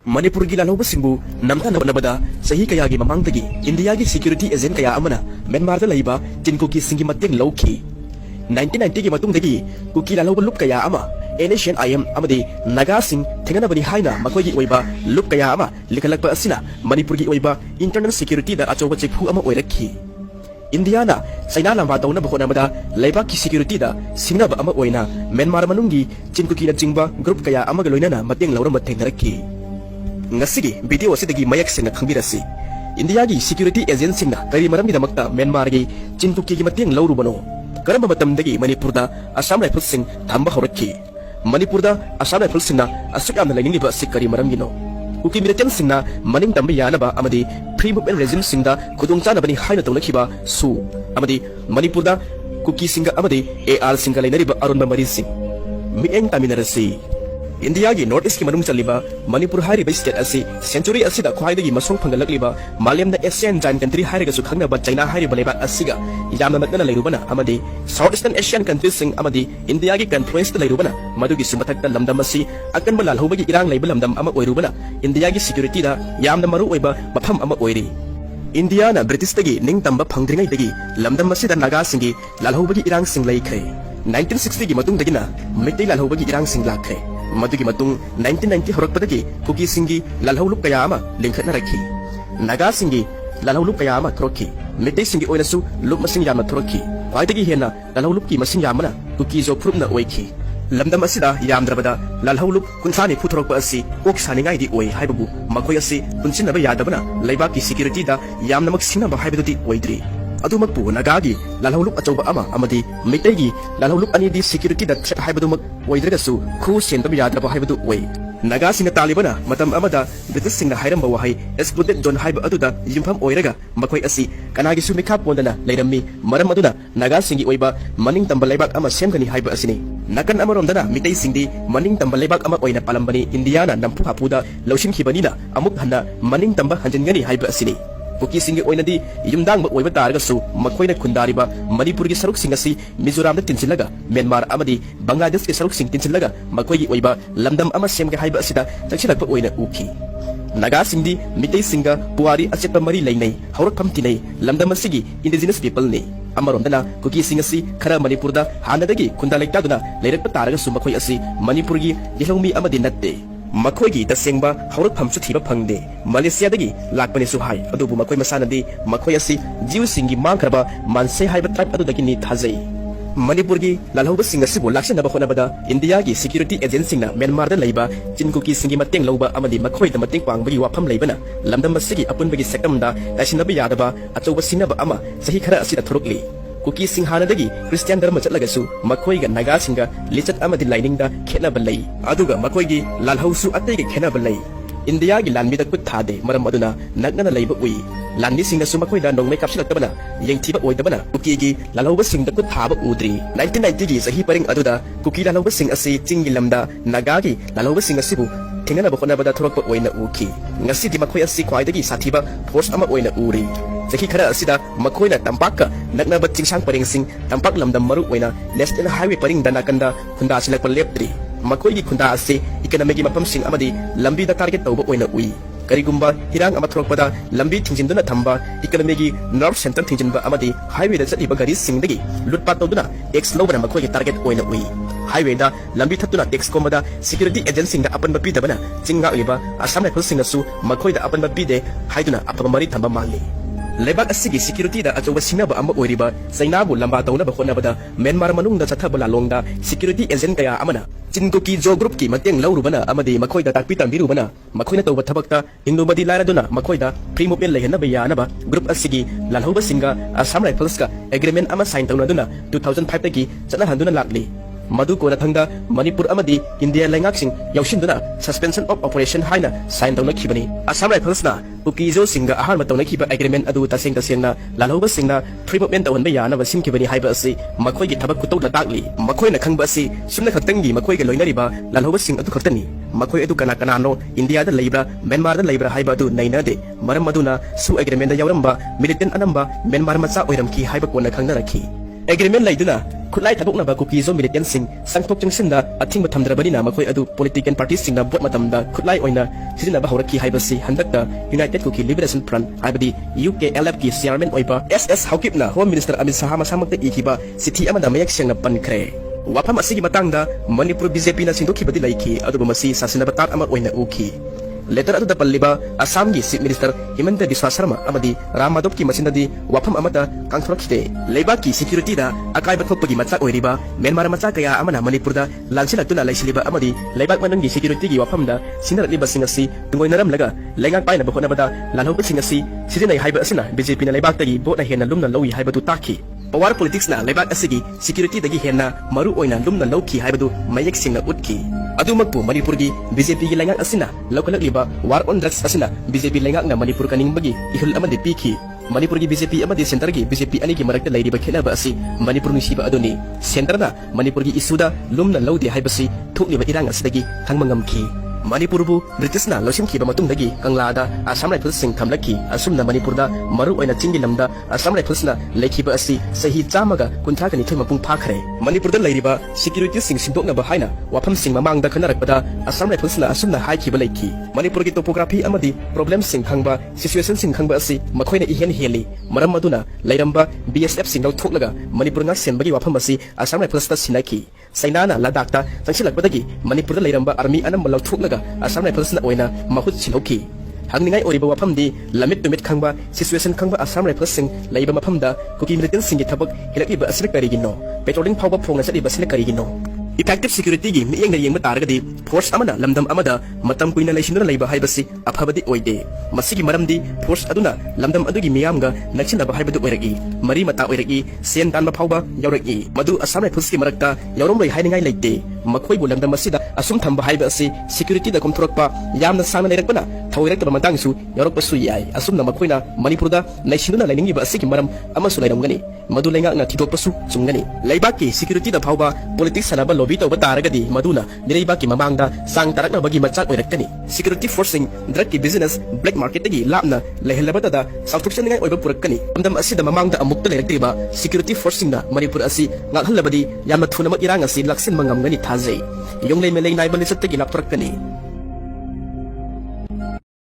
Manipur gi lalauba singbu namta nabada sahi kaya gi mamangdagi India gi security agent kaya amana Myanmar da laiba kuki singi mateng lawki 1990 gi matungdagi kuki lalauba lup kaya ama Asian IM amadi naga sing thengana bani haina makoi gi oiba lup kaya ama likalakpa asina Manipur gi oiba internal security da achoba chekhu ama oirakhi India na China lamba tawna bakona mada laiba ki security da singnaba ama oina Myanmar manungi chinkuki na chingba group kaya ama ga loinana mateng lawra matengnarakhi ngasigi video asidagi mayak singna khangbirasi India gi security agent singna kari maramgi damakta Myanmar gi chinkuki gi mateng lawrubano karamba matamdagi Manipur da Assam Rifles sing thamba horakhi Manipur da Assam Rifles singna asukam lainingba sikari maramgino kuki militant singna maning tambi yanaba amadi free movement regime singda khudungchana bani haina tawlakiba su amadi Manipur da kuki singa amadi AR singa lainariba arunba mari sing mieng taminarasi India gi North East ki manung chaliba Manipur hariba state asi century asida khwaidagi masong phangalakliba malemda Asian giant country hariga su khangna ba China hariba leba asiga yamna nakna lairubana amadi South Eastern Asian countries sing amadi India gi confluence lairubana madugi sumathakta lamdam asi akanba lalhobagi irang laiba lamdam ama oirubana India gi security da yamna maru oiba mafam ama oiri India na British tagi ning tamba phangdringai dagi lamdam asida naga singi lalhobagi irang sing laikhre 1960 gi matung dagina meitei lalhobagi irang sing lakhre madugi matung 1990 horakpadagi kuki singi lalhaulup kaya ama lingkhatna rakhi naga singi lalhaulup kaya ama thorokhi meitei singi oinasu lup masing yamna thorokhi waidagi hena lalhaulup ki masing yamana kuki jo prupna oikhi lamdam asida yamdrabada lalhaulup kunthani phuthorokpa asi ok saningai di oi haibabu makoi asi punsinaba yadabana laiba ki security da yamnamak sinaba haibadudi oidri adumakpu nagagi lalhaulup achoba ama amadi meitei gi lalhaulup ani di security da threat haibadumak oidragasu khu sendaba yadraba haibadu oi naga sina talibana matam amada British singna hairamba wahai excluded zone haiba aduda yumpham oiraga makoi asi kanagi su mikha pondana leirammi maram aduna naga singi oiba maning tamba leibak ama semgani haiba asini nakan amaromdana mitei singdi maning tamba leibak ama oina palambani Indiana nampu hapuda lawshin khibanina amuk hanna maning tamba hanjingani haiba asini kuki singi oinadi yumdang ba oiba targasu makoina khundariba Manipur gi saruk singasi Mizoram da tinchilaga Myanmar amadi Bangladesh gi saruk sing tinchilaga makoi gi oiba lamdam ama semga haiba asida takchilakpa oina uki naga singdi mitei singa puari achepa mari lainai haurakam tinai lamdam asigi indigenous people ni amaromdana kuki singasi khara Manipur da hanadagi khunda laitaduna leirakpa targasu makoi asi Manipur gi yelongmi amadi natte makoigi tasengba haurakpham chu thiba phangde Malaysia dagi lakpani su hai adubu makoi masanadi makoi asi jiu singi mangkraba manse haiba tribe adudagi ni thajai Manipur gi lalhauba singa sibu laksinaba khonabada India gi security agency na Myanmar da laiba chinkuki singi mateng lauba amadi makoi da mateng pangbagi wafam laibana lamdam masigi apunbagi sekam da tasinaba yadaba achoba sinaba ama sahi khara asida thorokli kuki singhanadagi Christian dharma chatlagasu makoi ga naga singa lichat amadi lining da khena balai aduga makoi gi lalhausu atei ga khena balai India gi lanmi da kut thade maram aduna nagna laiba ui lanni singa su makoi da nongmai kapsilaktabana yengthiba oidabana kuki gi lalhauba sing da kut thaba udri 1990 gi sahi paring aduda kuki lalhauba sing asi chingi lamda naga gi lalhauba sing asibu thengana bakona bada thorokpa oina uki ngasi di makoi asi khwaidagi sathiba force ama oina uri Zaki khara asida makoina tampaka nakna batching sang paring sing tampak lamdam maru oina national highway paring dana kanda khunda silak paleptri makoi gi khunda ase economic gi mapam sing amadi lambi da target tawba oina ui karigumba hirang ama thorokpada lambi thingjinduna thamba economic gi north center thingjinba amadi highway da chaliba gari sing dagi lutpat tawduna tax lobana makoi gi target oina ui highway da lambi thatuna tax komada security agency da apan bapi dabana chinga liba Assam Rifles sing su makoi da apan bapi de haiduna apama mari thamba mali Lebak asigi security da achoba sinaba ama oiriba China bu lamba tawna ba khonabada Myanmar manung da chathaba lalongda security agent kaya amana chinkuki jo group ki mateng laurubana amadi makoi da takpi tambirubana makoina tawba thabakta indubadi laraduna makoi da free movement lehna ba yanaba group asigi lalhoba singa Assam Rifles ka agreement ama sign tawna duna 2005 tagi chana handuna lakli madu ko na thangda Manipur amadi India lengak sing yaushinduna suspension of operation haina sign tawna khibani Assam Rifles na ukizo singa ahar matawna khiba agreement adu taseng tasengna lalhoba singna free movement tawon ba yana ba simkhibani haiba asi makoi gi thabak kutou na takli makoi na khangba asi sumna khaktangi makoi ge loinariba lalhoba sing adu khaktani makoi adu kana kana no India da laibra Myanmar da laibra haiba adu naina de maram aduna su agreement da yauramba militant anamba Myanmar macha oiram ki haiba ko na khangna rakhi agreement laiduna khulai thadoknaba kuki zo militant sing sangthok changsinda athingba thamdrabani makhoi adu political parties singna bot matamda khulai oina sirinaba horaki haibasi handakta United Kuki Liberation Front haibadi UKLF ki chairman oiba SS Haukipna Home Minister Amit Shah masamagta ikiba sithi amada mayak sengna pankre wafam asigi matangda Manipur BJP na sindokibadi laiki aduba masi sasinaba tat ama oina uki letter adu da palliba Assam gi Chief Minister Himanta Biswa Sharma amadi Ramadop ki masinadi wafam amata kangthorokite leba ki security da akai bathokpagi macha oiriba Myanmar macha kaya amana Manipur da lansilakuna laisiliba amadi leibak manangi security gi wafam da sinarliba singasi tungoinaram laga lengang paina bahona bada lanhok singasi sirinai haiba asina BJP na leibak tagi bot na hena lumna lowi haibatu taki power politics na leibak asigi security dagi hena maru oina lumna lowki haibadu mayak singna utki adumakpu Manipur gi BJP gi lengang asina lokalakliba war on drugs asina BJP lengang na Manipur kaning bagi ihul amadi piki Manipur gi BJP amadi center gi BJP ani gi marakta lairiba khelaba asi Manipur ni siba aduni center na Manipur gi isuda lumna lowdi haibasi thukliba irang asidagi thangmangamki Manipur bu British na losim ki ba matung dagi kanglada Assam Rifles sing thamlaki asumna Manipur da maru oina chingi lamda Assam Rifles na lekhiba asi sahi chamaga kuntha kani thoi mapung phakre Manipur da lairiba security sing sindokna ba haina wafam sing mamang da khanarakpada Assam Rifles na asumna haikhiba lekhi Manipur gi topography amadi problem sing khangba situation sing khangba asi makhoina ihen heli maram maduna lairamba BSF sing law thoklaga Manipur nga senbagi wafam asi Assam Rifles ta sinaki Sainana Ladakh ta tangsilakpadagi Manipur da lairamba army anam law thoklaga Assam Rifles na oina mahut sinhoki hangningai oriba wafam di lamit tumit khangba situation khangba Assam Rifles sing laiba mafam da kuki militant sing gi thabak hilaki ba asile karigino patrolling phawba phongna sali ba sile karigino effective security gi miyeng na yengba taragadi force amana lamdam amada matam kuina laisinuna laiba haibasi aphabadi oide masigi maramdi force aduna lamdam adugi miyamga naksinaba haibadu oiragi mari mata oiragi sen tanba phawba yauragi madu Assam Rifles ki marakta yauromloi hainingai leite makhoi bu lamdam asida asum thamba haiba asi security da komthorokpa yamna sangna leirakpana thawairakta matangsu yaurokpasu yai asumna makhoina Manipur da laisinuna lainingi ba asigi maram amasu lairamgani madu lenga na thidokpasu chungani laibaki security da phawba politics sanaba lobby tawba taragadi maduna nireibaki mamangda sang tarakna bagi machak oirakani security forcing drug ki business black market gi lapna lehelabata da south ningai oiba purakani amdam asida mamangda amukta leiraktiba security forcing na Manipur asi ngakhalabadi yamna thuna irang asi laksin mangamgani thazai yonglei melei naibali sattagi laptorakani